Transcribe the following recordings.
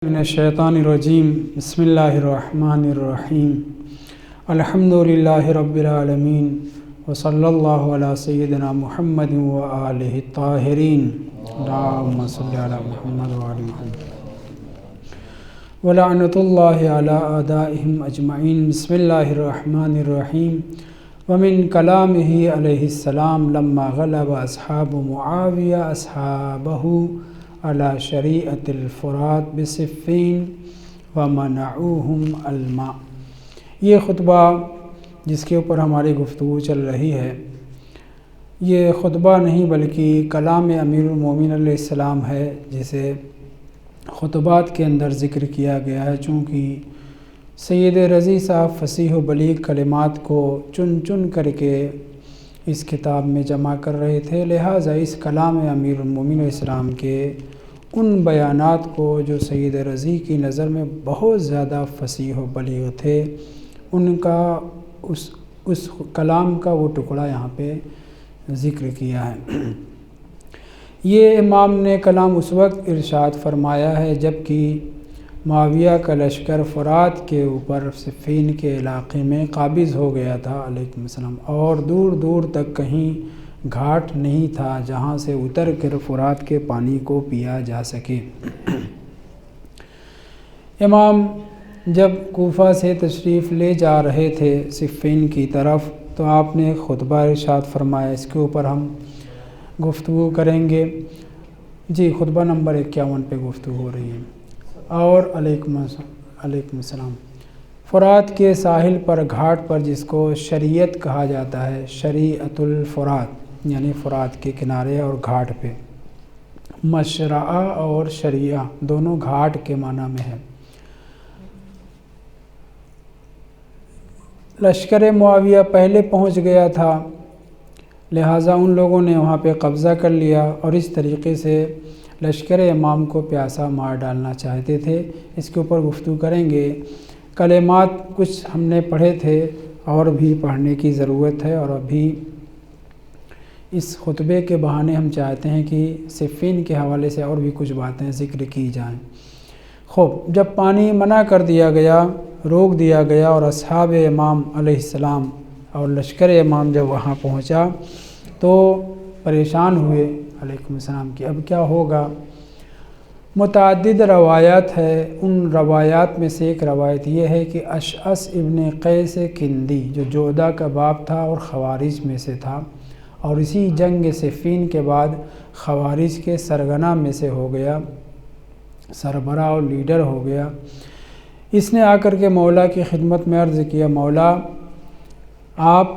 من الشیطان الرجیم بسم اللہ الرحمن الرحیم الحمدللہ رب العالمین وصلی اللہ علی سیدنا محمد وآلہ الطاہرین اللہم صلی علی محمد وآل محمد ولعنۃ اللہ علی اعدائہم اجمعین بسم اللہ الرحمن الرحیم ومن کلامہ علیہ السلام لما غلب اصحاب معاویہ اصحابہ علی شریعت الفرات بصفین ومنعوہم الماء۔ یہ خطبہ جس کے اوپر ہماری گفتگو چل رہی ہے، یہ خطبہ نہیں بلکہ کلام امیر المومنین علیہ السلام ہے، جسے خطبات کے اندر ذکر کیا گیا ہے۔ چونکہ سید رضی صاحب فصیح و بلیغ کلمات کو چن چن کر کے اس کتاب میں جمع کر رہے تھے، لہٰذا اس کلام امیر المومنین علیہ السلام کے ان بیانات کو جو سید رضی کی نظر میں بہت زیادہ فصیح و بلیغ تھے، ان کا اس کلام کا وہ ٹکڑا یہاں پہ ذکر کیا ہے۔ یہ امام نے کلام اس وقت ارشاد فرمایا ہے جبکہ معاویہ کا لشکر فرات کے اوپر صفین کے علاقے میں قابض ہو گیا تھا علیکم السلام، اور دور دور تک کہیں گھاٹ نہیں تھا جہاں سے اتر کر فرات کے پانی کو پیا جا سکے۔ امام جب کوفہ سے تشریف لے جا رہے تھے صفین کی طرف، تو آپ نے خطبہ ارشاد فرمایا، اس کے اوپر ہم گفتگو کریں گے۔ جی، خطبہ نمبر 51 پہ گفتگو ہو رہی ہے۔ اور علیکم السلام۔ فرات کے ساحل پر گھاٹ پر جس کو شریعت کہا جاتا ہے، شریعت الفرات یعنی فرات کے کنارے اور گھاٹ پہ، مشرعہ اور شریعہ دونوں گھاٹ کے معنی میں ہے۔ لشکر معاویہ پہلے پہنچ گیا تھا، لہٰذا ان لوگوں نے وہاں پہ قبضہ کر لیا اور اس طریقے سے لشکر امام کو پیاسا مار ڈالنا چاہتے تھے۔ اس کے اوپر گفتگو کریں گے۔ کلمات کچھ ہم نے پڑھے تھے اور بھی پڑھنے کی ضرورت ہے، اور ابھی اس خطبے کے بہانے ہم چاہتے ہیں کہ صفین کے حوالے سے اور بھی کچھ باتیں ذکر کی جائیں۔ خوب، جب پانی منع کر دیا گیا، روک دیا گیا، اور اصحاب امام علیہ السلام اور لشکر امام جب وہاں پہنچا تو پریشان ہوئے علیکم السلام کہ اب کیا ہوگا۔ متعدد روایات ہے، ان روایات میں سے ایک روایت یہ ہے کہ اشعث ابن قیس کندی جو جودہ کا باپ تھا اور خوارج میں سے تھا، اور اسی جنگ صفین کے بعد خوارج کے سرغنہ میں سے ہو گیا، سربراہ اور لیڈر ہو گیا۔ اس نے آ کر کے مولا کی خدمت میں عرض کیا، مولا آپ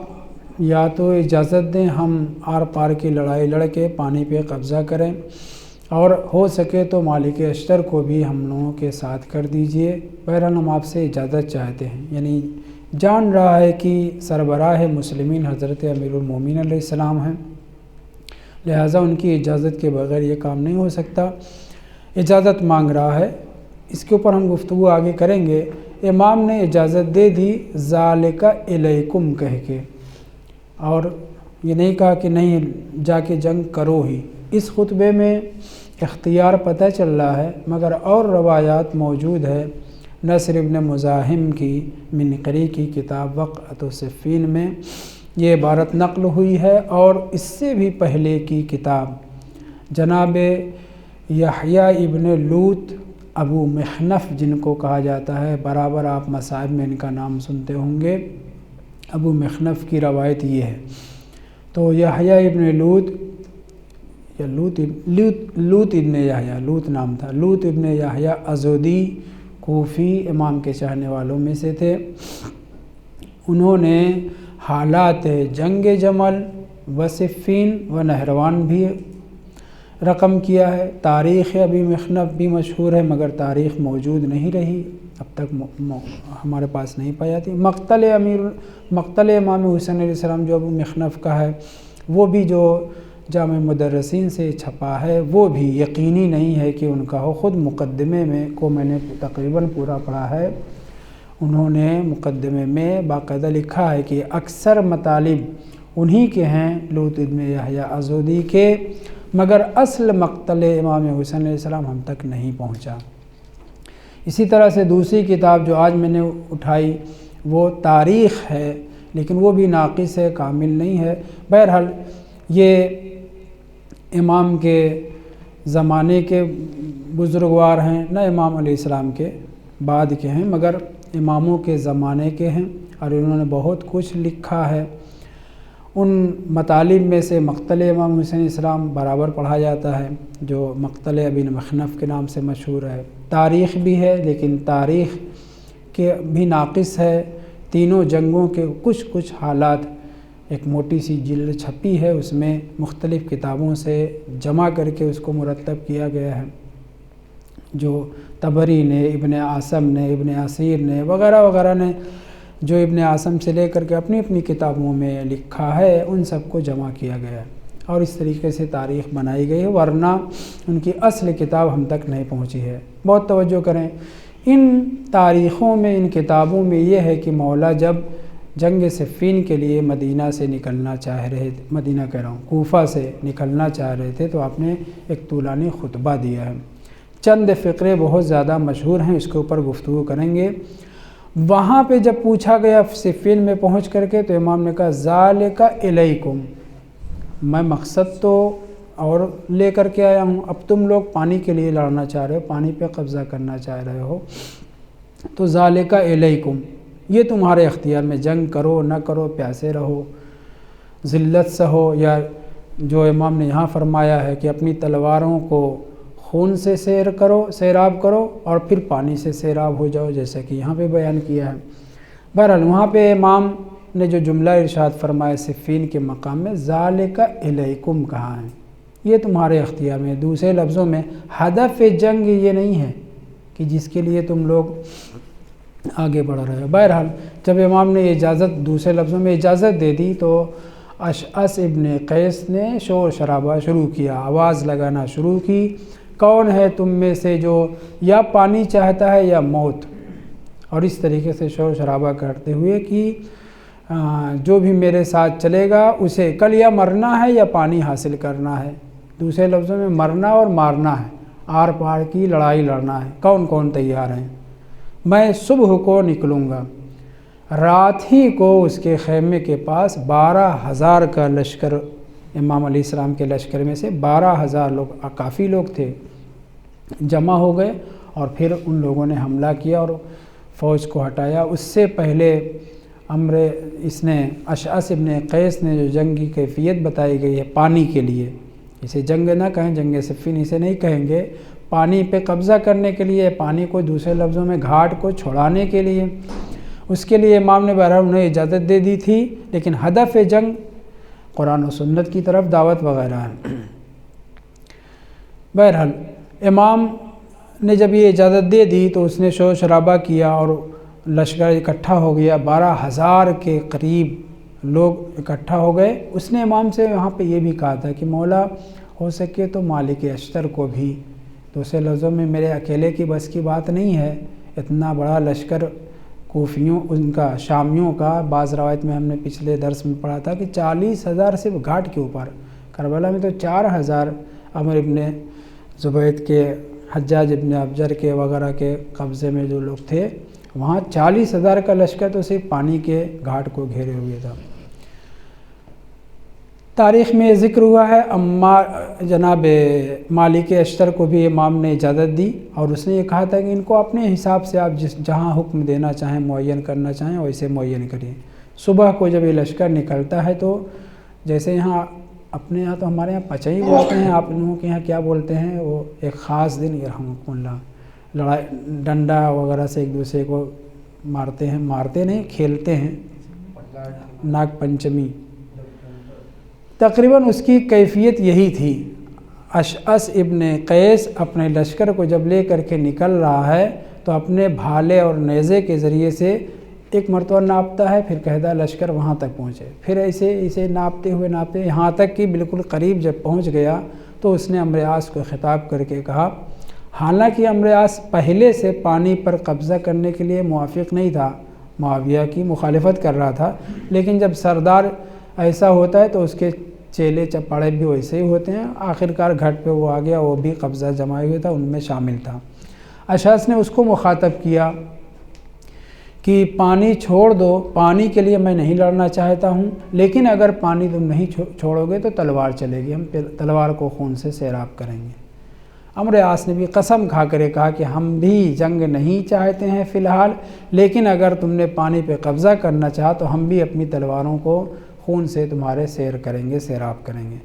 یا تو اجازت دیں ہم آر پار کی لڑائی لڑ کے پانی پہ قبضہ کریں، اور ہو سکے تو مالک اشتر کو بھی ہم لوگوں کے ساتھ کر دیجئے، بہرحال ہم آپ سے اجازت چاہتے ہیں۔ یعنی جان رہا ہے کہ سربراہ مسلمین حضرت امیر المومنین علیہ السلام ہیں، لہٰذا ان کی اجازت کے بغیر یہ کام نہیں ہو سکتا، اجازت مانگ رہا ہے۔ اس کے اوپر ہم گفتگو آگے کریں گے۔ امام نے اجازت دے دی ذالک الیکم کہہ کے، اور یہ نہیں کہا کہ نہیں جا کے جنگ کرو ہی۔ اس خطبے میں اختیار پتہ چل رہا ہے، مگر اور روایات موجود ہے۔ نصر ابن مزاحم کی منقری کی کتاب وقعۃ صفین میں یہ عبارت نقل ہوئی ہے، اور اس سے بھی پہلے کی کتاب جناب یحییٰ ابن لوط ابو مخنف جن کو کہا جاتا ہے، برابر آپ مصائب میں ان کا نام سنتے ہوں گے، ابو مخنف کی روایت یہ ہے۔ تو یحییٰ ابن لوط یا لوط ابن یحییٰ، لوط نام تھا، لوط ابن یحییٰ ازودی کوفی امام کے چاہنے والوں میں سے تھے۔ انہوں نے حالات جنگ جمل و صفین و نہروان بھی رقم کیا ہے۔ تاریخ ابی مخنف بھی مشہور ہے، مگر تاریخ موجود نہیں رہی، اب تک ہمارے پاس نہیں پائی جاتی۔ مقتل امام حسین علیہ السلام جو ابو مخنف کا ہے، وہ بھی جو جامع مدرسین سے چھپا ہے، وہ بھی یقینی نہیں ہے کہ ان کا ہو۔ خود مقدمے میں کو میں نے تقریباً پورا پڑھا ہے، انہوں نے مقدمے میں باقاعدہ لکھا ہے کہ اکثر مطالب انہی کے ہیں، لوط ابن یحییٰ ازودی کے، مگر اصل مقتل امام حسین علیہ السلام ہم تک نہیں پہنچا۔ اسی طرح سے دوسری کتاب جو آج میں نے اٹھائی وہ تاریخ ہے، لیکن وہ بھی ناقص ہے، کامل نہیں ہے۔ بہرحال یہ امام کے زمانے کے بزرگوار ہیں، نہ امام علیہ السلام کے بعد کے ہیں، مگر اماموں کے زمانے کے ہیں، اور انہوں نے بہت کچھ لکھا ہے۔ ان مطالب میں سے مقتل امام حسین علیہ السلام برابر پڑھا جاتا ہے، جو مقتل ابن مخنف کے نام سے مشہور ہے۔ تاریخ بھی ہے، لیکن تاریخ کے بھی ناقص ہے۔ تینوں جنگوں کے کچھ حالات ایک موٹی سی جلد چھپی ہے، اس میں مختلف کتابوں سے جمع کر کے اس کو مرتب کیا گیا ہے، جو طبری نے، ابن عاصم نے، ابن اسیر نے وغیرہ وغیرہ نے جو ابن عاصم سے لے کر کے اپنی اپنی کتابوں میں لکھا ہے، ان سب کو جمع کیا گیا ہے، اور اس طریقے سے تاریخ بنائی گئی ہے، ورنہ ان کی اصل کتاب ہم تک نہیں پہنچی ہے۔ بہت توجہ کریں، ان تاریخوں میں، ان کتابوں میں یہ ہے کہ مولا جب جنگ صفین کے لیے مدینہ سے نکلنا چاہ رہے تھے، مدینہ کہہ رہا ہوں، کوفہ سے نکلنا چاہ رہے تھے، تو آپ نے ایک طولانی خطبہ دیا ہے۔ چند فقرے بہت زیادہ مشہور ہیں، اس کے اوپر گفتگو کریں گے۔ وہاں پہ جب پوچھا گیا صفین میں پہنچ کر کے، تو امام نے کہا ذالک الیکم، میں مقصد تو اور لے کر کے آیا ہوں، اب تم لوگ پانی کے لیے لڑنا چاہ رہے ہو، پانی پہ قبضہ کرنا چاہ رہے ہو، تو ذالک الیکم، یہ تمہارے اختیار میں، جنگ کرو نہ کرو، پیاسے رہو، ذلت سہو، یا جو امام نے یہاں فرمایا ہے کہ اپنی تلواروں کو خون سے سیراب کرو اور پھر پانی سے سیراب ہو جاؤ، جیسا کہ یہاں پہ بیان کیا ہے۔ بہرحال وہاں پہ امام نے جو جملہ ارشاد فرمایا صفین کے مقام میں، ذالک الیکم کہا ہے، یہ تمہارے اختیار میں۔ دوسرے لفظوں میں ہدف جنگ یہ نہیں ہے کہ جس کے لیے تم لوگ آگے بڑھ رہے ہو۔ بہرحال جب امام نے اجازت، دوسرے لفظوں میں اجازت دے دی، تو اشعث ابن قیس نے شور شرابہ شروع کیا، آواز لگانا شروع کی، کون ہے تم میں سے جو یا پانی چاہتا ہے یا موت، اور اس طریقے سے شور شرابہ کرتے ہوئے کہ جو بھی میرے ساتھ چلے گا اسے کل یا مرنا ہے یا پانی حاصل کرنا ہے۔ دوسرے لفظوں میں مرنا اور مارنا ہے، آر پار کی لڑائی لڑنا ہے، کون کون تیار ہیں؟ میں صبح کو نکلوں گا، رات ہی کو اس کے خیمے کے پاس 12,000 کا لشکر، امام علیہ السلام کے لشکر میں سے 12,000 لوگ، کافی لوگ تھے، جمع ہو گئے، اور پھر ان لوگوں نے حملہ کیا اور فوج کو ہٹایا۔ اس سے پہلے اس نے اشعث ابن قیس نے جو جنگ کی کیفیت بتائی گئی ہے پانی کے لیے، اسے جنگ نہ کہیں، جنگ صفین اسے نہیں کہیں گے، پانی پہ قبضہ کرنے کے لیے، پانی کو دوسرے لفظوں میں گھاٹ کو چھڑانے کے لیے، اس کے لیے امام نے بہرحال انہیں اجازت دے دی تھی، لیکن ہدف جنگ قرآن و سنت کی طرف دعوت وغیرہ ہے۔ بہرحال امام نے جب یہ اجازت دے دی تو اس نے شور شرابہ کیا اور لشکر اکٹھا ہو گیا، 12,000 کے قریب لوگ اکٹھا ہو گئے۔ اس نے امام سے وہاں پہ یہ بھی کہا تھا کہ مولا ہو سکے تو مالک اشتر کو بھی، دوسرے لفظوں میں میرے اکیلے کی بس کی بات نہیں ہے، اتنا بڑا لشکر کوفیوں، ان کا شامیوں کا، بعض روایت میں ہم نے پچھلے درس میں پڑھا تھا کہ 40,000 صرف گھاٹ کے اوپر، کربلا میں تو 4,000 عمر ابن زبید کے، حجاج ابن ابجر کے وغیرہ کے قبضے میں جو لوگ تھے، وہاں 40,000 کا لشکر تو صرف پانی کے گھاٹ کو گھیرے ہوئے تھا۔ تاریخ میں ذکر ہوا ہے، اما جناب مالک اشتر کو بھی امام نے اجازت دی، اور اس نے یہ کہا تھا کہ ان کو اپنے حساب سے آپ جہاں حکم دینا چاہیں، معین کرنا چاہیں، ویسے معین کریے۔ صبح کو جب یہ لشکر نکلتا ہے تو جیسے یہاں اپنے یہاں تو ہمارے یہاں پچئی بولتے ہیں، آپ لوگوں کے یہاں کیا بولتے ہیں، وہ ایک خاص دن، یرحمکم اللہ، لڑائی ڈنڈا وغیرہ سے ایک دوسرے کو مارتے ہیں، مارتے نہیں کھیلتے ہیں، ناگ پنچمی، تقریباً اس کی کیفیت یہی تھی۔ اشعث ابن قیس اپنے لشکر کو جب لے کر کے نکل رہا ہے تو اپنے بھالے اور نیزے کے ذریعے سے ایک مرتبہ ناپتا ہے، پھر کہتا ہے لشکر وہاں تک پہنچے، پھر اسے ناپتے ہوئے یہاں تک کہ بالکل قریب جب پہنچ گیا تو اس نے عمرو عاص کو خطاب کر کے کہا، حالانکہ عمرو عاص پہلے سے پانی پر قبضہ کرنے کے لیے موافق نہیں تھا، معاویہ کی مخالفت کر رہا تھا، لیکن جب سردار ایسا ہوتا ہے تو اس کے چیلے چپاڑے بھی ویسے ہی ہوتے ہیں، آخرکار گھاٹ پہ وہ آ گیا، وہ بھی قبضہ جمائے ہوئے تھا، ان میں شامل تھا۔ اشعث نے اس کو مخاطب کیا کہ پانی چھوڑ دو، پانی کے لیے میں نہیں لڑنا چاہتا ہوں، لیکن اگر پانی تم نہیں چھوڑو گے تو تلوار چلے گی، ہم تلوار کو خون سے سیراب کریں گے۔ عمرو عاص نے بھی قسم کھا کر کہا کہ ہم بھی جنگ نہیں چاہتے ہیں فی الحال، لیکن اگر تم نے پانی پہ قبضہ کرنا چاہا تو ہم بھی اپنی تلواروں کو خون سے تمہارے سیر کریں گے، سیراب کریں گے۔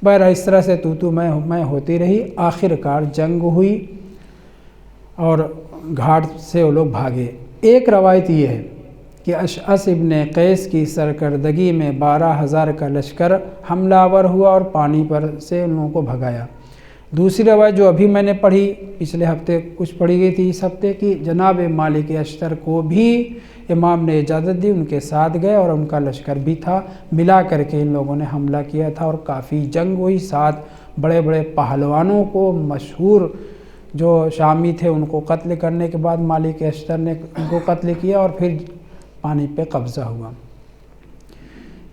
بہرحال اس طرح سے تو میں ہوتی رہی، آخر کار جنگ ہوئی اور گھاٹ سے وہ لوگ بھاگے۔ ایک روایت یہ ہے کہ اشعث ابن قیس کی سرکردگی میں 12,000 کا لشکر حملہ آور ہوا اور پانی پر سے ان لوگوں کو بھگایا۔ دوسری روایت جو ابھی میں نے پڑھی، پچھلے ہفتے کچھ پڑھی گئی تھی، اس ہفتے کی، جناب مالک اشتر کو بھی امام نے اجازت دی، ان کے ساتھ گئے اور ان کا لشکر بھی تھا، ملا کر کے ان لوگوں نے حملہ کیا تھا اور کافی جنگ ہوئی۔ 7 بڑے بڑے پہلوانوں کو، مشہور جو شامی تھے، ان کو قتل کرنے کے بعد مالک اشتر نے ان کو قتل کیا اور پھر پانی پہ قبضہ ہوا۔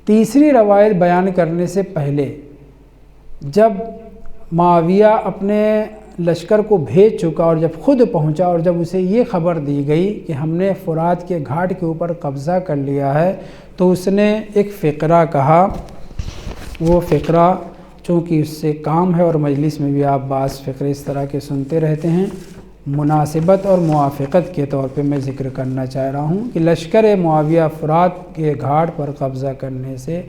تیسری روایت بیان کرنے سے پہلے جب معاویہ اپنے لشکر کو بھیج چکا اور جب خود پہنچا اور جب اسے یہ خبر دی گئی کہ ہم نے فرات کے گھاٹ کے اوپر قبضہ کر لیا ہے، تو اس نے ایک فقرہ کہا۔ وہ فقرہ چونکہ اس سے کام ہے اور مجلس میں بھی آپ بعض فقرے اس طرح کے سنتے رہتے ہیں، مناسبت اور موافقت کے طور پہ میں ذکر کرنا چاہ رہا ہوں کہ لشکر معاویہ فرات کے گھاٹ پر قبضہ کرنے سے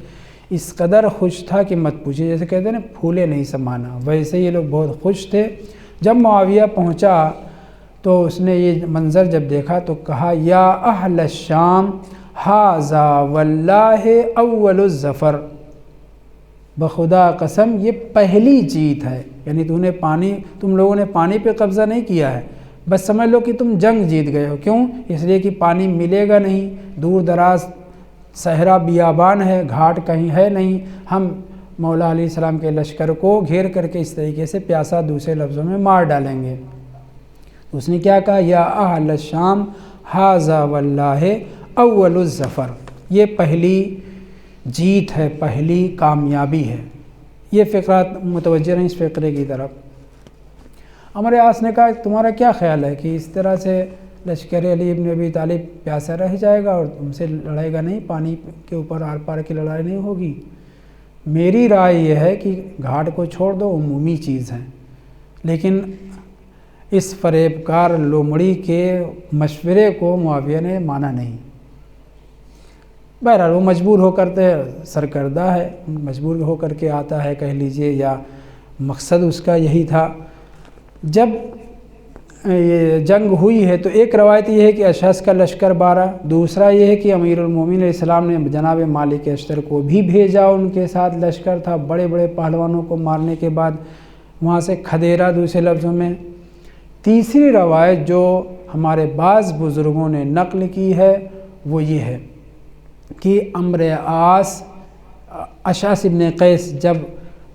اس قدر خوش تھا کہ مت پوچھیے، جیسے کہتے ہیں نا پھولے نہیں سمانا، ویسے یہ لوگ بہت خوش تھے۔ جب معاویہ پہنچا تو اس نے یہ منظر جب دیکھا تو کہا، یا اہل الشام ھذا واللہ اول الظفر، بخدا قسم یہ پہلی جیت ہے، یعنی تم لوگوں نے پانی پہ قبضہ نہیں کیا ہے، بس سمجھ لو کہ تم جنگ جیت گئے ہو۔ کیوں؟ اس لیے کہ پانی ملے گا نہیں، دور دراز صحرا بیابان ہے، گھاٹ کہیں ہے نہیں، ہم مولا علیہ السلام کے لشکر کو گھیر کر کے اس طریقے سے پیاسا دوسرے لفظوں میں مار ڈالیں گے۔ اس نے کیا کہا، یا اہل الشام ھذا واللہ اول الظفر، یہ پہلی جیت ہے، پہلی کامیابی ہے۔ یہ فقرہ متوجہ رہیں اس فقرے کی طرف۔ عمرو عاص نے کہا، تمہارا کیا خیال ہے کہ اس طرح سے لشکر علی ابن ابی طالب پیاسا رہ جائے گا اور تم سے لڑے گا نہیں، پانی کے اوپر آر پار کی لڑائی نہیں ہوگی؟ میری رائے یہ ہے کہ گھاٹ کو چھوڑ دو، عمومی چیز ہے، لیکن اس فریب کار لومڑی کے مشورے کو معاویہ نے مانا نہیں۔ بہرحال وہ مجبور ہو کر سرکردہ ہے، مجبور ہو کر کے آتا ہے کہہ لیجئے، یا مقصد اس کا یہی تھا۔ جب یہ جنگ ہوئی ہے تو ایک روایت یہ ہے کہ اشعث کا لشکر 12، دوسرا یہ ہے کہ امیر المومنین علیہ السلام نے جناب مالک اشتر کو بھی بھیجا، ان کے ساتھ لشکر تھا، بڑے بڑے پہلوانوں کو مارنے کے بعد وہاں سے کھدیرا، دوسرے لفظوں میں۔ تیسری روایت جو ہمارے بعض بزرگوں نے نقل کی ہے وہ یہ ہے کہ عمرو عاص اشعث ابن قیس جب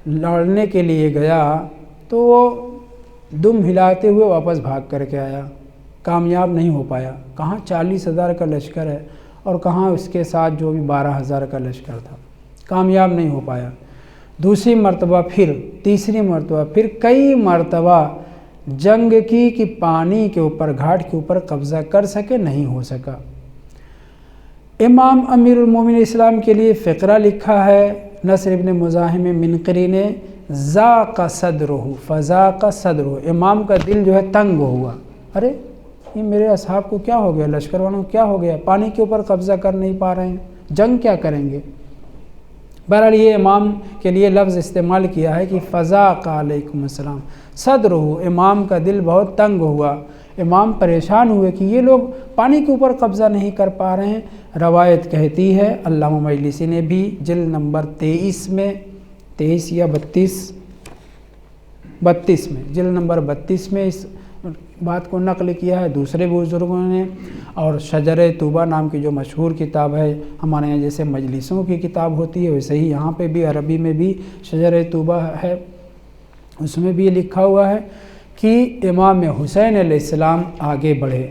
لڑنے کے لیے گیا تو وہ دم ہلاتے ہوئے واپس بھاگ کر کے آیا، کامیاب نہیں ہو پایا۔ کہاں 40,000 کا لشکر ہے اور کہاں اس کے ساتھ جو بھی 12,000 کا لشکر تھا، کامیاب نہیں ہو پایا۔ دوسری مرتبہ پھر، تیسری مرتبہ پھر، کئی مرتبہ جنگ کی کہ پانی کے اوپر، گھاٹ کے اوپر قبضہ کر سکے، نہیں ہو سکا۔ امام امیر المومنین اسلام کے لیے فقرہ لکھا ہے نصر ابن مزاحم منقری نے، ذاق صدرہ فذاق صدرہ، امام کا دل جو ہے تنگ ہوا، ارے یہ میرے اصحاب کو کیا ہو گیا، لشکر والوں کو کیا ہو گیا، پانی کے اوپر قبضہ کر نہیں پا رہے ہیں، جنگ کیا کریں گے۔ بہرحال یہ امام کے لیے لفظ استعمال کیا ہے کہ فذاق علیکم السلام صدرہ، امام کا دل بہت تنگ ہوا، امام پریشان ہوئے کہ یہ لوگ پانی کے اوپر قبضہ نہیں کر پا رہے ہیں۔ روایت کہتی ہے، علامہ مجلسی نے بھی جلد نمبر 23 میں، 23 یا 32 میں، جلد نمبر 32 میں اس بات کو نقل کیا ہے دوسرے بزرگوں نے، اور شجر طوبہ نام کی جو مشہور کتاب ہے، ہمارے یہاں جیسے مجلسوں کی کتاب ہوتی ہے ویسے ہی یہاں پہ بھی عربی میں بھی شجر طوبہ ہے، اس میں بھی لکھا ہوا ہے کہ امام حسین علیہ السلام آگے بڑھے،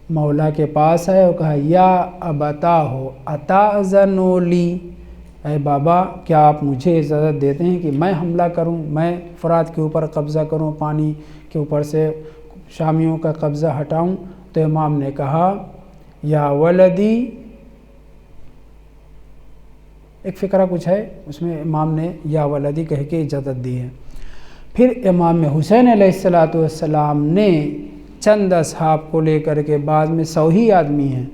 مولا کے پاس ہے اور کہا، یا ابتاہ اتاذن لی، اے بابا کیا آپ مجھے اجازت دیتے ہیں کہ میں حملہ کروں، میں فرات کے اوپر قبضہ کروں، پانی کے اوپر سے شامیوں کا قبضہ ہٹاؤں؟ تو امام نے کہا یا ولدی، ایک فقرہ کچھ ہے اس میں امام نے یا ولدی کہہ کے اجازت دی ہے۔ پھر امام حسین علیہ السلام نے چند اصحاب کو لے کر کے، بعض میں 100 ہی آدمی ہیں،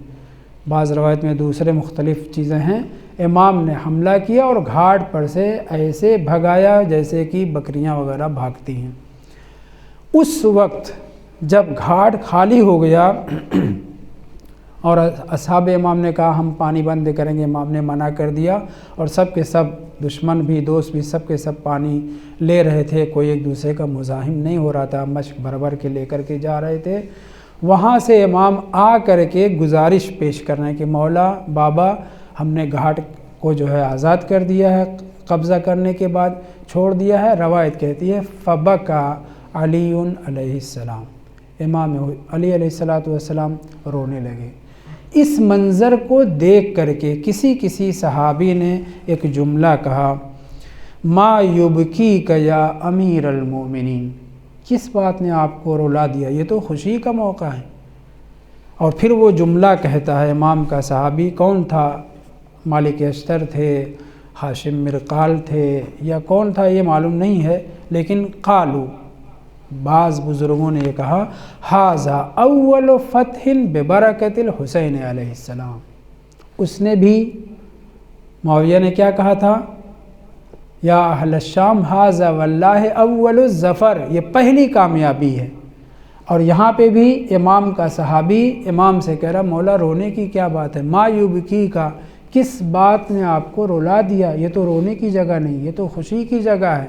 بعض روایت میں دوسرے مختلف چیزیں ہیں، امام نے حملہ کیا اور گھاٹ پر سے ایسے بھگایا جیسے کہ بکریاں وغیرہ بھاگتی ہیں۔ اس وقت جب گھاٹ خالی ہو گیا اور اصحاب امام نے کہا ہم پانی بند کریں گے، امام نے منع کر دیا، اور سب کے سب دشمن بھی دوست بھی سب کے سب پانی لے رہے تھے، کوئی ایک دوسرے کا مزاحم نہیں ہو رہا تھا، مشک بھر بھر کے لے کر کے جا رہے تھے۔ وہاں سے امام آ کر کے گزارش پیش کرنے کہ مولا بابا ہم نے گھاٹ کو جو ہے آزاد کر دیا ہے، قبضہ کرنے کے بعد چھوڑ دیا ہے۔ روایت کہتی ہے فبکا علی علیہ السلام، امام علی علیہ السلام رونے لگے۔ اس منظر کو دیکھ کر کے کسی صحابی نے ایک جملہ کہا ما یبکیک یا امیر المومنین، کس بات نے آپ کو رلا دیا، یہ تو خوشی کا موقع ہے۔ اور پھر وہ جملہ کہتا ہے امام کا صحابی، کون تھا؟ مالک اشتر تھے، ہاشم مرقال تھے، یا کون تھا یہ معلوم نہیں ہے، لیکن قالو، بعض بزرگوں نے یہ کہا ھذا اول فتح ببرکت الحسین علیہ السلام۔ اس نے بھی، معاویہ نے کیا کہا تھا؟ یا اہل الشام ھذا واللہ اول الظفر، یہ پہلی کامیابی ہے۔ اور یہاں پہ بھی امام کا صحابی امام سے کہہ رہا مولا رونے کی کیا بات ہے، ما یبکی کا، کس بات نے آپ کو رلا دیا، یہ تو رونے کی جگہ نہیں، یہ تو خوشی کی جگہ ہے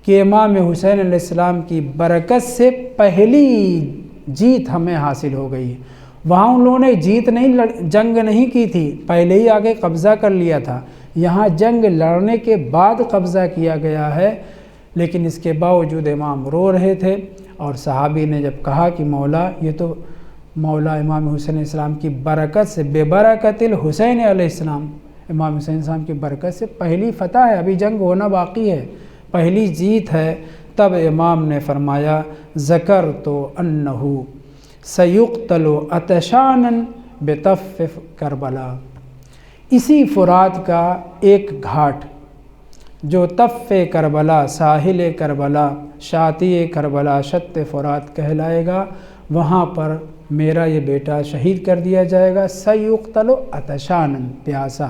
کہ امام حسین علیہ السلام کی برکت سے پہلی جیت ہمیں حاصل ہو گئی ہے۔ وہاں ان لوگوں نے جنگ نہیں کی تھی، پہلے ہی آگے قبضہ کر لیا تھا، یہاں جنگ لڑنے کے بعد قبضہ کیا گیا ہے، لیکن اس کے باوجود امام رو رہے تھے۔ اور صحابی نے جب کہا کہ مولا یہ تو مولا امام حسین علیہ السلام کی برکت سے، بے برکت الحسین علیہ السلام، امام حسین علیہ السلام کی برکت سے پہلی فتح ہے، ابھی جنگ ہونا باقی ہے، پہلی جیت ہے۔ تب امام نے فرمایا ذکرت انہ سیقتل عطشانا بطف کربلا، اسی فرات کا ایک گھاٹ جو طف کربلا، ساحل کربلا، شاطئ کربلا، شط فرات کہلائے گا، وہاں پر میرا یہ بیٹا شہید کر دیا جائے گا، سیقتل عطشانا، پیاسا۔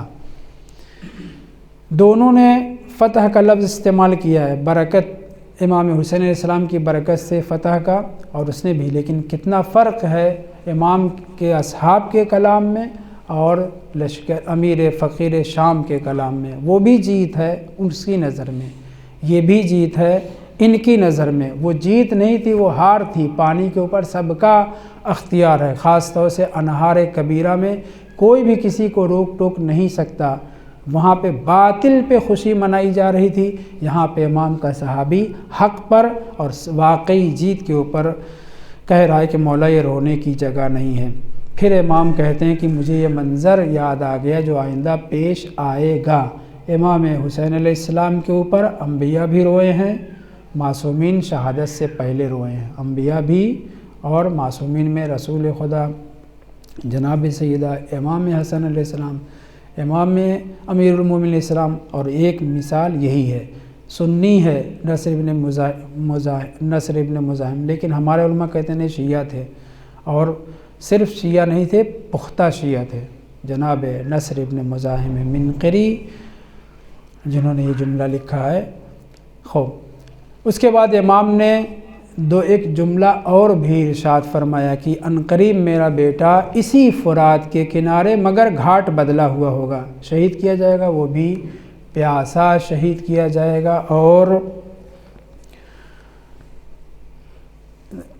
دونوں نے فتح کا لفظ استعمال کیا ہے، برکت امام حسین علیہ السلام کی برکت سے فتح کا، اور اس نے بھی، لیکن کتنا فرق ہے امام کے اصحاب کے کلام میں اور لشکر امیر فقیر شام کے کلام میں۔ وہ بھی جیت ہے اس کی نظر میں، یہ بھی جیت ہے ان کی نظر میں۔ وہ جیت نہیں تھی، وہ ہار تھی، پانی کے اوپر سب کا اختیار ہے، خاص طور سے انہار کبیرہ میں کوئی بھی کسی کو روک ٹوک نہیں سکتا۔ وہاں پہ باطل پہ خوشی منائی جا رہی تھی، یہاں پہ امام کا صحابی حق پر اور واقعی جیت کے اوپر کہہ رہا ہے کہ مولا یہ رونے کی جگہ نہیں ہے۔ پھر امام کہتے ہیں کہ مجھے یہ منظر یاد آ گیا جو آئندہ پیش آئے گا۔ امام حسین علیہ السلام کے اوپر انبیاء بھی روئے ہیں، معصومین شہادت سے پہلے روئے ہیں، انبیاء بھی، اور معصومین میں رسول خدا جناب سیدہ امام حسن علیہ السلام، امام امیر المومنین علیہ السلام، اور ایک مثال یہی ہے، سنی ہے نصر ابن مزاحم، لیکن ہمارے علماء کہتے ہیں شیعہ تھے، اور صرف شیعہ نہیں تھے، پختہ شیعہ تھے، جناب نصر ابن مزاحم منقری جنہوں نے یہ جملہ لکھا ہے۔ خوب اس کے بعد امام نے ایک جملہ اور بھی ارشاد فرمایا کہ عنقریب میرا بیٹا اسی فرات کے کنارے مگر گھاٹ بدلا ہوا ہوگا، شہید کیا جائے گا، وہ بھی پیاسا شہید کیا جائے گا، اور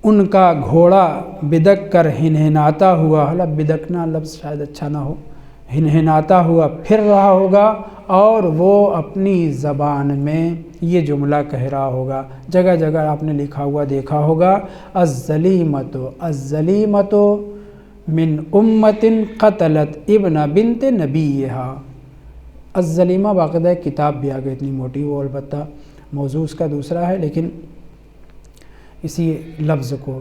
ان کا گھوڑا بدک کر ہنہناتا ہوا، حالانکہ بدکنا لفظ شاید اچھا نہ ہو، ہنہناتا ہوا پھر رہا ہوگا، اور وہ اپنی زبان میں یہ جملہ کہہ رہا ہوگا، جگہ جگہ آپ نے لکھا ہوا دیکھا ہوگا، الظلیمۃ الظلیمۃ من امت قتلت ابن بنت نبیہا۔ الظلیمہ باقاعدہ کتاب بھی آگے اتنی موٹی، وہ البتہ موضوع اس کا دوسرا ہے، لیکن اسی لفظ کو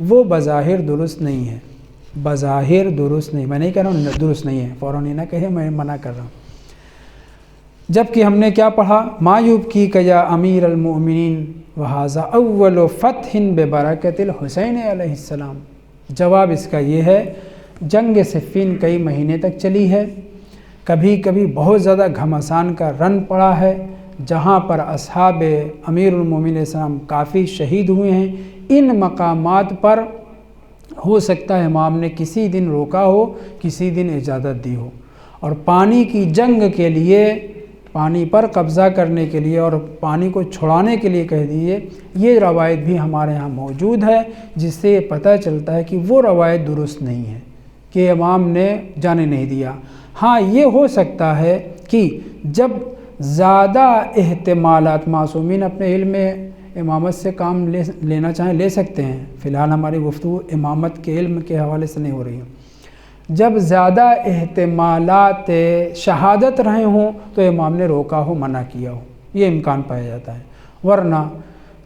وہ بظاہر درست نہیں ہے، بظاہر درست نہیں، میں نہیں کہہ رہا ہوں درست نہیں ہے، فوراً یہ نہ کہے میں منع کر رہا ہوں۔ جبکہ ہم نے کیا پڑھا، ما یبکیک یا امیر المؤمنین وہذا اول فتح ببرکۃ الحسین علیہ السلام۔ جواب اس کا یہ ہے، جنگ صفین کئی مہینے تک چلی ہے، کبھی کبھی بہت زیادہ گھمسان کا رن پڑا ہے، جہاں پر اصحاب امیر المومنین علیہ السلام کافی شہید ہوئے ہیں۔ ان مقامات پر ہو سکتا ہے امام نے کسی دن روکا ہو، کسی دن اجازت دی ہو، اور پانی کی جنگ کے لیے، پانی پر قبضہ کرنے کے لیے اور پانی کو چھڑانے کے لیے کہہ دیے، یہ روایت بھی ہمارے ہاں موجود ہے، جس سے یہ پتہ چلتا ہے کہ وہ روایت درست نہیں ہے کہ امام نے جانے نہیں دیا۔ ہاں یہ ہو سکتا ہے کہ جب زیادہ احتمالات، معصومین اپنے علم میں امامت سے کام لینا چاہیں لے سکتے ہیں، فی الحال ہماری گفتگو امامت کے علم کے حوالے سے نہیں ہو رہی ہے، جب زیادہ احتمالات شہادت رہے ہوں تو امام نے روکا ہو، منع کیا ہو، یہ امکان پایا جاتا ہے۔ ورنہ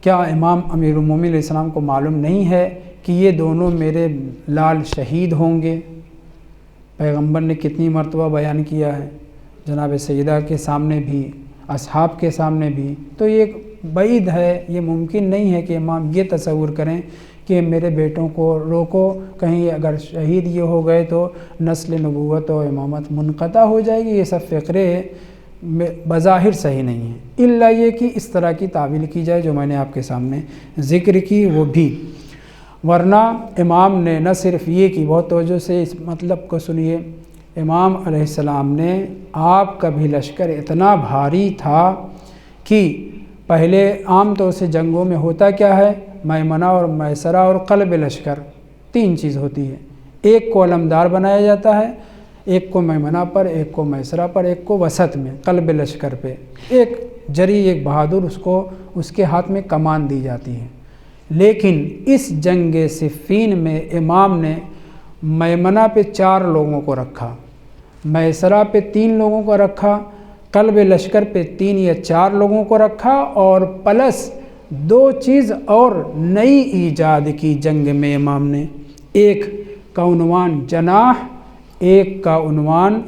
کیا امام امیر المومنین علیہ السلام کو معلوم نہیں ہے کہ یہ دونوں میرے لال شہید ہوں گے؟ پیغمبر نے کتنی مرتبہ بیان کیا ہے، جناب سیدہ کے سامنے بھی، اصحاب کے سامنے بھی، تو یہ بعید ہے، یہ ممکن نہیں ہے کہ امام یہ تصور کریں کہ میرے بیٹوں کو روکو، کہیں اگر شہید یہ ہو گئے تو نسل نبوت و امامت منقطع ہو جائے گی۔ یہ سب فقرے بظاہر صحیح نہیں ہیں، الا یہ کہ اس طرح کی تعویل کی جائے جو میں نے آپ کے سامنے ذکر کی وہ بھی۔ ورنہ امام نے نہ صرف یہ کہ، بہت توجہ سے اس مطلب کو سنیے، امام علیہ السلام نے، آپ کا بھی لشکر اتنا بھاری تھا کہ پہلے عام طور سے جنگوں میں ہوتا کیا ہے، میمنہ اور میسرہ اور قلب لشکر، تین چیز ہوتی ہے، ایک کو علمدار بنایا جاتا ہے، ایک کو میمنہ پر، ایک کو میسرہ پر، ایک کو وسط میں قلب لشکر پہ، ایک جری، ایک بہادر، اس کے ہاتھ میں کمان دی جاتی ہے۔ لیکن اس جنگ صفین میں امام نے میمنہ پہ 4 لوگوں کو رکھا، میسرہ پہ 3 لوگوں کو رکھا، قلب لشکر پہ 3 یا 4 لوگوں کو رکھا، اور پلس 2 چیز اور نئی ایجاد کی جنگ میں امام نے، ایک کا عنوان جناح، ایک کا عنوان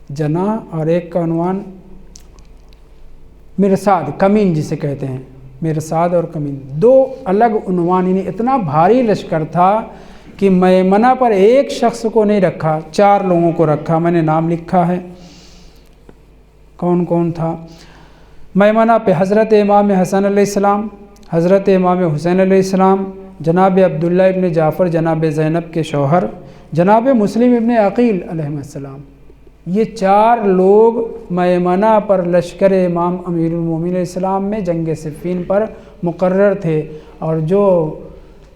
جناح اور ایک کا عنوان مرصاد، کمین جسے کہتے ہیں، مرصاد اور کمین، 2 الگ عنوان، یعنی اتنا بھاری لشکر تھا کہ میمنہ پر ایک شخص کو نہیں رکھا، 4 لوگوں کو رکھا، میں نے نام لکھا ہے کون کون تھا۔ میمنہ پہ حضرت امام حسن علیہ السلام، حضرت امام حسین علیہ السلام، جناب عبداللہ ابن جعفر جناب زینب کے شوہر، جناب مسلم ابن عقیل علیہ السلام، یہ 4 لوگ میمنہ پر لشکر امام امیر المومنین علیہ السلام میں جنگ صفین پر مقرر تھے، اور جو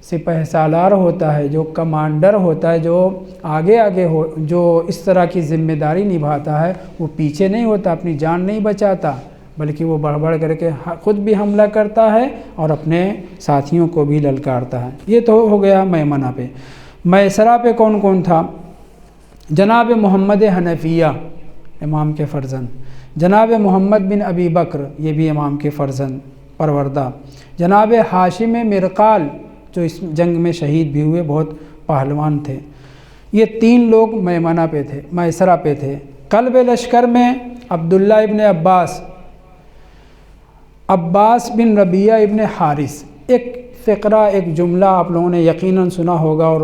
سپہ سالار ہوتا ہے، جو کمانڈر ہوتا ہے، جو آگے جو اس طرح کی ذمہ داری نبھاتا ہے، وہ پیچھے نہیں ہوتا، اپنی جان نہیں بچاتا، بلکہ وہ بڑھ کر کے خود بھی حملہ کرتا ہے اور اپنے ساتھیوں کو بھی للکارتا ہے۔ یہ تو ہو گیا میمنہ پہ۔ میسرہ پہ کون کون تھا؟ جناب محمد حنفیہ، امام کے فرزند، جناب محمد بن ابی بکر، یہ بھی امام کے فرزند پروردہ، جناب ہاشم مرقال جو اس جنگ میں شہید بھی ہوئے، بہت پہلوان تھے۔ یہ 3 لوگ میمنہ پہ تھے، میسرہ پہ تھے۔ قلب لشکر میں عبداللہ ابن عباس بن ربیعہ ابن حارث۔ ایک فقرہ، ایک جملہ آپ لوگوں نے یقیناً سنا ہوگا، اور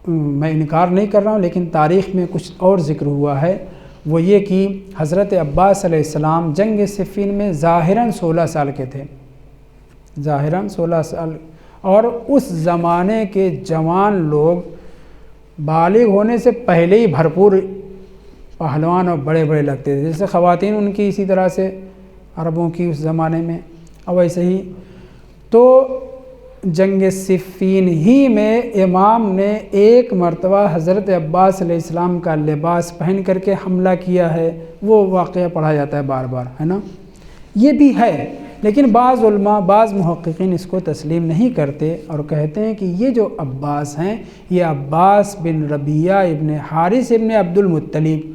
میں انکار نہیں کر رہا ہوں، لیکن تاریخ میں کچھ اور ذکر ہوا ہے، وہ یہ کہ حضرت عباس علیہ السلام جنگ صفین میں ظاہراً 16 سال کے تھے، ظاہراً 16 سال، اور اس زمانے کے جوان لوگ بالغ ہونے سے پہلے ہی بھرپور پہلوان اور بڑے لگتے تھے، جیسے خواتین ان کی اسی طرح سے عربوں کی اس زمانے میں، اور ویسے ہی تو جنگ صفین ہی میں امام نے ایک مرتبہ حضرت عباس علیہ السلام کا لباس پہن کر کے حملہ کیا ہے، وہ واقعہ پڑھا جاتا ہے بار بار، ہے نا، یہ بھی ہے، لیکن بعض علماء، بعض محققین اس کو تسلیم نہیں کرتے اور کہتے ہیں کہ یہ جو عباس ہیں، یہ عباس بن ربیعہ ابن حارث ابن عبد المطلب،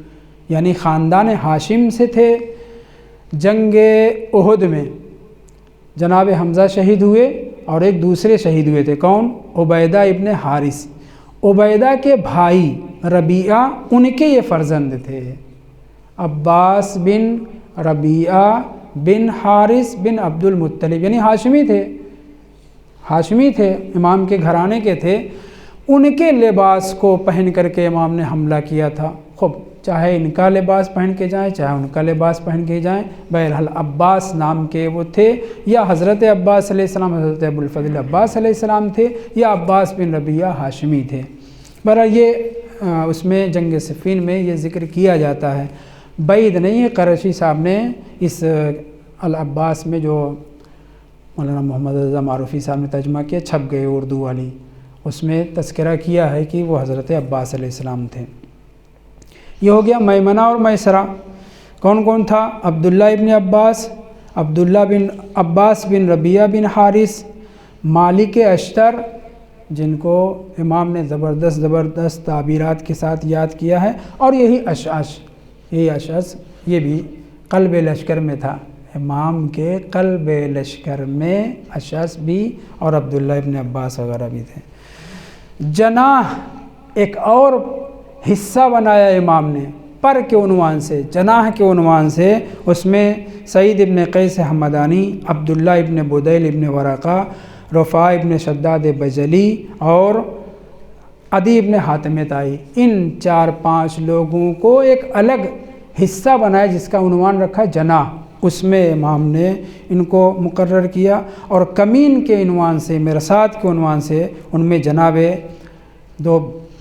یعنی خاندان ہاشم سے تھے۔ جنگ احد میں جناب حمزہ شہید ہوئے اور ایک دوسرے شہید ہوئے تھے، کون؟ عبیدہ ابن حارث۔ عبیدہ کے بھائی ربیعہ ان کے یہ فرزند تھے، عباس بن ربیعہ بن حارث بن عبد المطلب، یعنی ہاشمی تھے، امام کے گھرانے کے تھے۔ ان کے لباس کو پہن کر کے امام نے حملہ کیا تھا۔ خوب، چاہے ان کا لباس پہن کے جائیں چاہے ان کا لباس پہن کے جائیں، بہرحال عباس نام کے وہ تھے، یا حضرت عباس علیہ السلام حضرت ابوالفضل عباس علیہ السلام تھے، یا عباس بن ربیعہ ہاشمی تھے۔ بہرحال یہ اس میں جنگ صفین میں یہ ذکر کیا جاتا ہے، بعید نہیں ہے۔ قریشی صاحب نے اس العباس میں جو مولانا محمد رضا معروفی صاحب نے ترجمہ کیا، چھپ گئے اردو والی، اس میں تذکرہ کیا ہے کہ وہ حضرت عباس علیہ السلام تھے۔ یہ ہو گیا میمنہ اور میسرہ۔ کون کون تھا؟ عبداللہ ابن عباس، عبداللہ بن عباس بن ربیعہ بن حارث، مالک اشتر، جن کو امام نے زبردست تعبیرات کے ساتھ یاد کیا ہے، اور یہی اشعث، یہ بھی قلب لشکر میں تھا، امام کے قلب لشکر میں اشعث بھی اور عبداللہ ابن عباس وغیرہ بھی تھے۔ جناح ایک اور حصہ بنایا امام نے پر کے عنوان سے، جناح کے عنوان سے، اس میں سعید ابن قیس حمدانی، عبداللہ ابن بدیل ابن ورقہ، رفاع ابن شداد بجلی اور عدی ابن حاتم طائی، ان 4-5 لوگوں کو ایک الگ حصہ بنایا جس کا عنوان رکھا جناح۔ اس میں امام نے ان کو مقرر کیا، اور کمین کے عنوان سے، مرصاد کے عنوان سے، ان میں جناب 2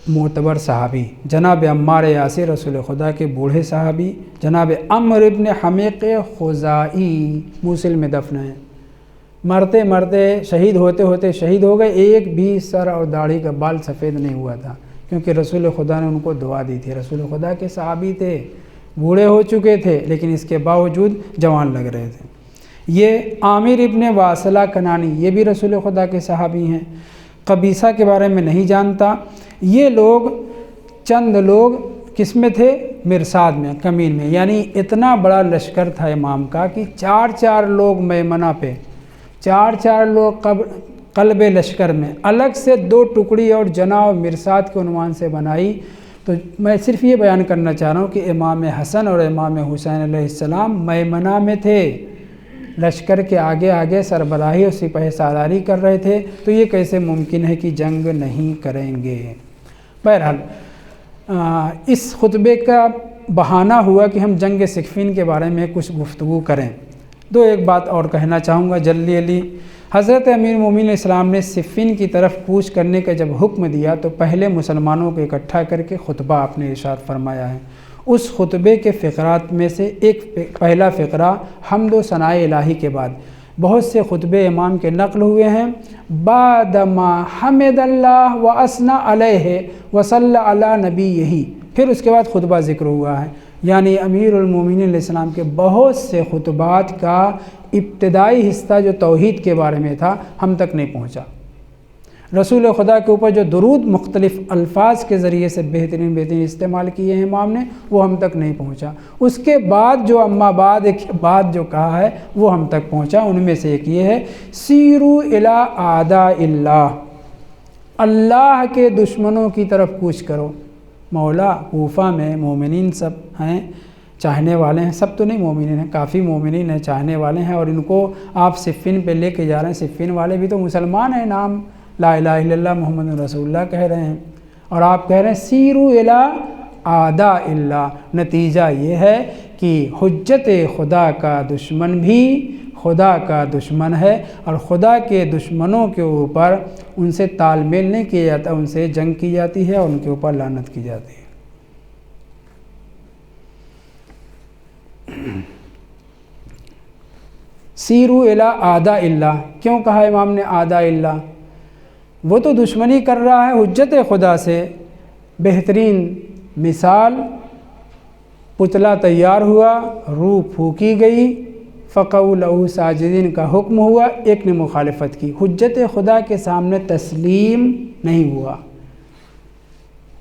معتبر صحابی، جناب عمار یاسر رسول خدا کے بوڑھے صحابی، جناب عمرو ابن حمیق خزائی، موصل میں دفن ہیں، مرتے مرتے شہید ہوتے شہید ہو گئے، ایک بھی سر اور داڑھی کا بال سفید نہیں ہوا تھا، کیونکہ رسول خدا نے ان کو دعا دی تھی۔ رسول خدا کے صحابی تھے، بوڑھے ہو چکے تھے، لیکن اس کے باوجود جوان لگ رہے تھے۔ یہ عامر ابن واصلہ کنانی، یہ بھی رسول خدا کے صحابی ہیں۔ قبیصہ کے بارے میں نہیں جانتا۔ یہ لوگ چند لوگ کس میں تھے؟ مرصاد میں، کمین میں، یعنی اتنا بڑا لشکر تھا امام کا کہ 4 لوگ میمنہ پہ، 4 لوگ قلب لشکر میں، الگ سے 2 ٹکڑی اور جناح و مرصاد کے عنوان سے بنائی۔ تو میں صرف یہ بیان کرنا چاہ رہا ہوں کہ امام حسن اور امام حسین علیہ السلام میمنہ میں تھے، لشکر کے آگے سربراہی اور سپہ سالاری کر رہے تھے، تو یہ کیسے ممکن ہے کہ جنگ نہیں کریں گے؟ بہرحال اس خطبے کا بہانہ ہوا کہ ہم جنگ صفین کے بارے میں کچھ گفتگو کریں۔ ایک بات اور کہنا چاہوں گا جلدی۔ حضرت امیر المومنین اسلام نے صفین کی طرف کوچ کرنے کا جب حکم دیا تو پہلے مسلمانوں کو اکٹھا کر کے خطبہ آپ نے ارشاد فرمایا ہے۔ اس خطبے کے فقرات میں سے ایک پہلا فقرہ حمد و ثناء الہی کے بعد بہت سے خطبے امام کے نقل ہوئے ہیں، بعد ما حمد اللہ و اثنى علیہ و صلی علی نبیہ، پھر اس کے بعد خطبہ ذکر ہوا ہے، یعنی امیر المومنین علیہ السلام کے بہت سے خطبات کا ابتدائی حصہ جو توحید کے بارے میں تھا ہم تک نہیں پہنچا۔ رسول خدا کے اوپر جو درود مختلف الفاظ کے ذریعے سے بہترین استعمال کیے ہیں امام نے، وہ ہم تک نہیں پہنچا۔ اس کے بعد جو اما بعد ایک بات جو کہا ہے وہ ہم تک پہنچا، ان میں سے ایک یہ ہے، سیرو الی اعداء اللہ، اللہ کے دشمنوں کی طرف کوچ کرو۔ مولا کوفہ میں مومنین سب ہیں، چاہنے والے ہیں، سب تو نہیں مومنین ہیں، کافی مومنین ہیں، چاہنے والے ہیں، اور ان کو آپ صفین پہ لے کے جا رہے ہیں۔ صفین والے بھی تو مسلمان ہیں، نام لا الہ الا اللہ محمد رسول اللہ کہہ رہے ہیں، اور آپ کہہ رہے ہیں سیرو الی اعداء اللہ۔ نتیجہ یہ ہے کہ حجت خدا کا دشمن بھی خدا کا دشمن ہے، اور خدا کے دشمنوں کے اوپر ان سے تال میل نہیں کیا جاتا، ان سے جنگ کی جاتی ہے اور ان کے اوپر لعنت کی جاتی ہے۔ سیرو الی اعداء اللہ، کیوں کہا امام نے اعداء اللہ؟ وہ تو دشمنی کر رہا ہے حجت خدا سے۔ بہترین مثال، پتلا تیار ہوا، روح پھونکی گئی، فقعوا لہ ساجدین کا حکم ہوا، ایک نے مخالفت کی، حجت خدا کے سامنے تسلیم نہیں ہوا۔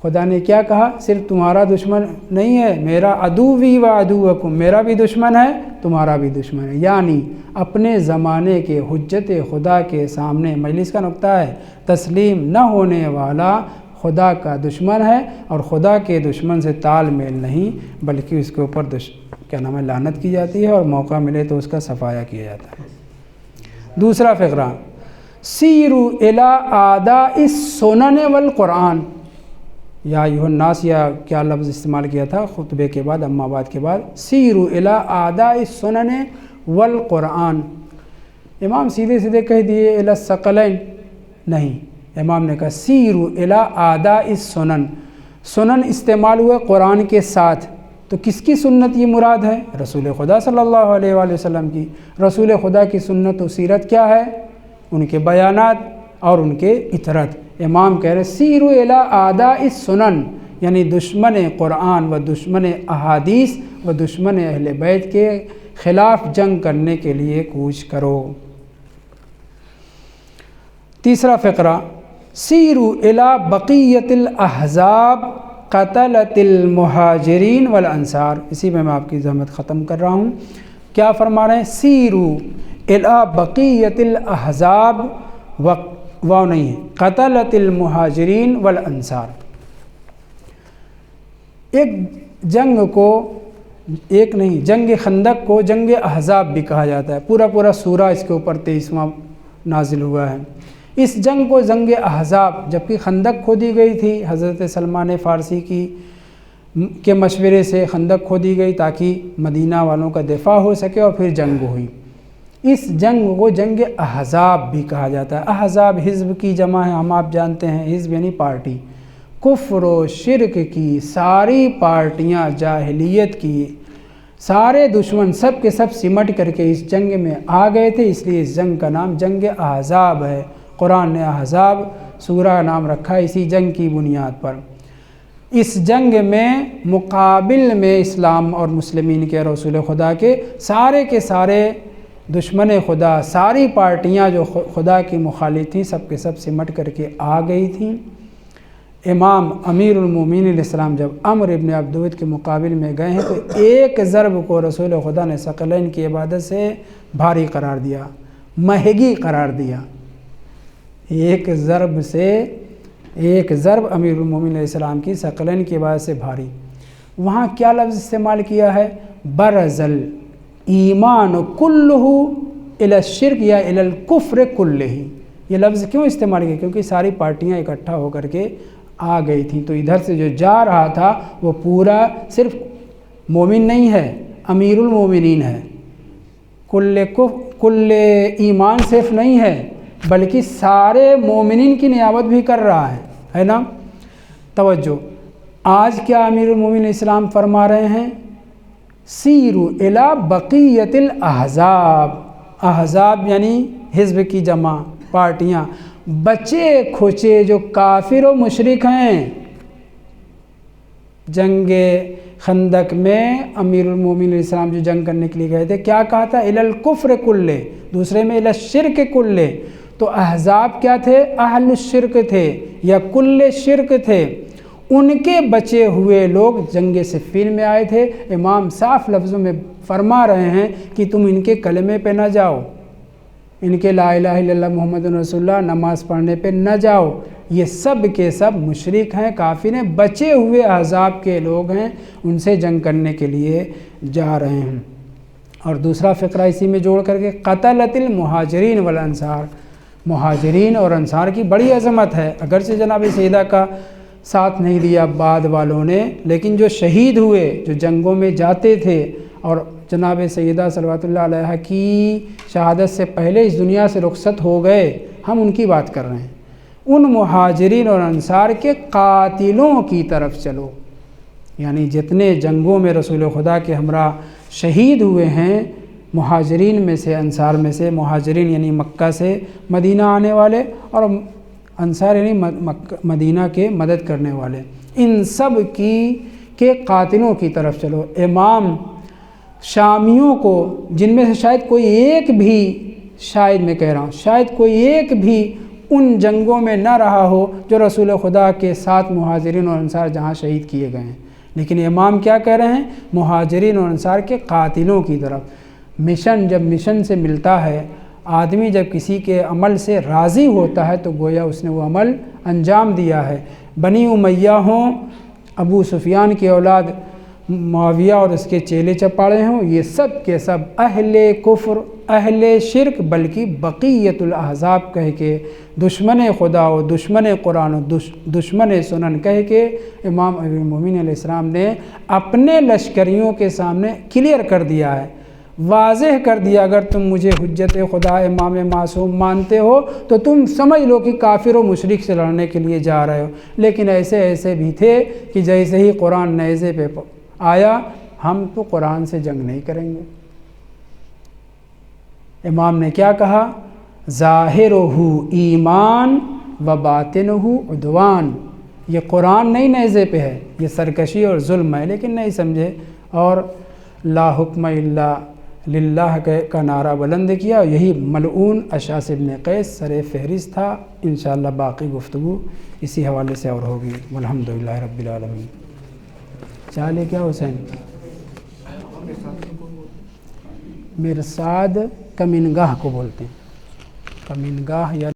خدا نے کیا کہا؟ صرف تمہارا دشمن نہیں ہے، میرا عدوی و عدوکم، میرا بھی دشمن ہے تمہارا بھی دشمن ہے، یعنی اپنے زمانے کے حجت خدا کے سامنے، مجلس کا نقطہ ہے، تسلیم نہ ہونے والا خدا کا دشمن ہے، اور خدا کے دشمن سے تال میل نہیں، بلکہ اس کے اوپر لعنت کی جاتی ہے، اور موقع ملے تو اس کا صفایا کیا جاتا ہے۔ دوسرا فقرہ، سیروا الی اعداء السنن والقرآن، یا ایھا الناس، یا کیا لفظ استعمال کیا تھا خطبے کے بعد، اما بعد کے بعد، سیروا الی اعداء السنن والقرآن۔ امام سیدھے سیدھے کہہ دیے الی الثقلین، نہیں، امام نے کہا سیروا الی اعداء السنن، سنن استعمال ہوئے قرآن کے ساتھ، تو کس کی سنت یہ مراد ہے؟ رسول خدا صلی اللہ علیہ وآلہ وسلم کی۔ رسول خدا کی سنت و سیرت کیا ہے؟ ان کے بیانات اور ان کے اطرت۔ امام کہہ رہے سیروا الی اعداء السنن، یعنی دشمن قرآن و دشمن احادیث و دشمن اہل بیت کے خلاف جنگ کرنے کے لیے کوشش کرو۔ تیسرا فقرہ، سیروا الی بقیۃ الاحزاب قتلۃ المہاجرین والانصار، اسی میں آپ کی زحمت ختم کر رہا ہوں۔ کیا فرما رہے ہیں؟ سیروا الی بقیۃ الاحزاب واو نہیں ہے، قتلۃ المہاجرین والانصار۔ ایک جنگ کو، ایک نہیں، جنگ خندق کو جنگ احزاب بھی کہا جاتا ہے، پورا سورہ اس کے اوپر 23واں نازل ہوا ہے۔ اس جنگ کو جنگ احزاب، جبکہ خندق کھودی گئی تھی حضرت سلمان فارسی کے مشورے سے خندق کھودی گئی تاکہ مدینہ والوں کا دفاع ہو سکے، اور پھر جنگ ہوئی۔ اس جنگ کو جنگ احزاب بھی کہا جاتا ہے۔ احزاب حزب کی جمع ہے، ہم آپ جانتے ہیں، حزب یعنی پارٹی۔ کفر و شرک کی ساری پارٹیاں، جاہلیت کی سارے دشمن سب کے سب سمٹ کر کے اس جنگ میں آ گئے تھے، اس لیے اس جنگ کا نام جنگ احزاب ہے۔ قرآن نے احزاب سورہ نام رکھا اسی جنگ کی بنیاد پر۔ اس جنگ میں مقابل میں اسلام اور مسلمین کے، رسول خدا کے سارے دشمن خدا، ساری پارٹیاں جو خدا کی مخالف تھیں، سب کے سب سمٹ کر کے آ گئی تھیں۔ امام امیر المومنین علیہ السلام جب عمرو ابن عبدود کے مقابل میں گئے ہیں تو ایک ضرب کو رسول خدا نے ثقلین کی عبادت سے بھاری قرار دیا، مہنگی قرار دیا۔ ایک ضرب امیر المومنین علیہ السلام کی ثقلین کی عبادت سے بھاری۔ وہاں کیا لفظ استعمال کیا ہے؟ برز الایمان کلہ الی الشرک یا الی الکفر کلہ۔ یہ لفظ کیوں استعمال کیا؟ کیونکہ ساری پارٹیاں اکٹھا ہو کر کے آ گئی تھیں، تو ادھر سے جو جا رہا تھا وہ پورا صرف مومن نہیں ہے، امیر المومنین ہے، کل ایمان صرف نہیں ہے، بلکہ سارے مومنین کی نیابت بھی کر رہا ہے نا۔ توجہ، آج کیا امیر المومنین اسلام فرما رہے ہیں؟ سیروا الی بقیۃ الاحزاب، احزاب یعنی حزب کی جمع، پارٹیاں، بچے کھوچے جو کافر و مشرک ہیں۔ جنگ خندق میں امیر المومنین علیہ السلام جو جنگ کرنے کے لیے گئے تھے، کیا کہا تھا؟ الی الکفر کلہ، دوسرے میں الی الشرک کلہ۔ تو احزاب کیا تھے؟ اہل الشرک تھے یا کل شرک تھے، ان کے بچے ہوئے لوگ جنگ صفین میں آئے تھے۔ امام صاف لفظوں میں فرما رہے ہیں کہ تم ان کے کلمے پہ نہ جاؤ، ان کے لا الہ الا اللہ محمد رسول اللہ نماز پڑھنے پہ نہ جاؤ، یہ سب کے سب مشرک ہیں، کافر ہیں، بچے ہوئے احزاب کے لوگ ہیں، ان سے جنگ کرنے کے لیے جا رہے ہیں۔ اور دوسرا فقرہ اسی میں جوڑ کر کے قتلۃ المہاجرین والانصار، مہاجرین اور انصار کی بڑی عظمت ہے، اگرچہ جناب سیدہ کا ساتھ نہیں دیا بعد والوں نے، لیکن جو شہید ہوئے، جو جنگوں میں جاتے تھے اور جناب سیدہ صلوات اللہ علیہ کی شہادت سے پہلے اس دنیا سے رخصت ہو گئے، ہم ان کی بات کر رہے ہیں۔ ان مہاجرین اور انصار کے قاتلوں کی طرف چلو، یعنی جتنے جنگوں میں رسول خدا کے ہمراہ شہید ہوئے ہیں، مہاجرین میں سے، انصار میں سے، مہاجرین یعنی مکہ سے مدینہ آنے والے، اور انصار یعنی مدینہ کے مدد کرنے والے، ان سب کے قاتلوں کی طرف چلو۔ امام شامیوں کو، جن میں سے شاید کوئی ایک بھی، شاید میں کہہ رہا ہوں، شاید کوئی ایک بھی ان جنگوں میں نہ رہا ہو جو رسول خدا کے ساتھ مہاجرین اور انصار جہاں شہید کیے گئے ہیں۔ لیکن امام کیا کہہ رہے ہیں؟ مہاجرین اور انصار کے قاتلوں کی طرف۔ جب مشن سے ملتا ہے، آدمی جب کسی کے عمل سے راضی ہوتا ہے تو گویا اس نے وہ عمل انجام دیا ہے۔ بنی امیہ ہوں، ابو سفیان کی اولاد معاویہ اور اس کے چیلے چپاڑے ہوں، یہ سب کے سب اہل کفر، اہل شرک، بلکہ بقیت الاحزاب کہہ کے دشمن خدا و دشمن قرآن و دشمن سنن کہہ کے امام امیر المومنین علیہ السلام نے اپنے لشکریوں کے سامنے کلیئر کر دیا ہے، واضح کر دیا۔ اگر تم مجھے حجت خدا امام معصوم مانتے ہو تو تم سمجھ لو کہ کافر و مشرک سے لڑنے کے لیے جا رہے ہو۔ لیکن ایسے بھی تھے کہ جیسے ہی قرآن نیزے پہ آیا، ہم تو قرآن سے جنگ نہیں کریں گے۔ امام نے کیا کہا؟ ظاہرہ ایمان و باطنہ عدوان۔ یہ قرآن نہیں نیزے پہ ہے، یہ سرکشی اور ظلم ہے، لیکن نہیں سمجھے، اور لا حکم الا للہ کا نعرہ بلند کیا۔ یہی ملعون اشعث بن قیس سر فہرست تھا۔ انشاءاللہ باقی گفتگو اسی حوالے سے اور ہوگی۔ والحمدللہ رب العالمین۔ چالے کیا حسین؟ مرصاد کمینگاہ کو بولتے ہیں، کمینگاہ یا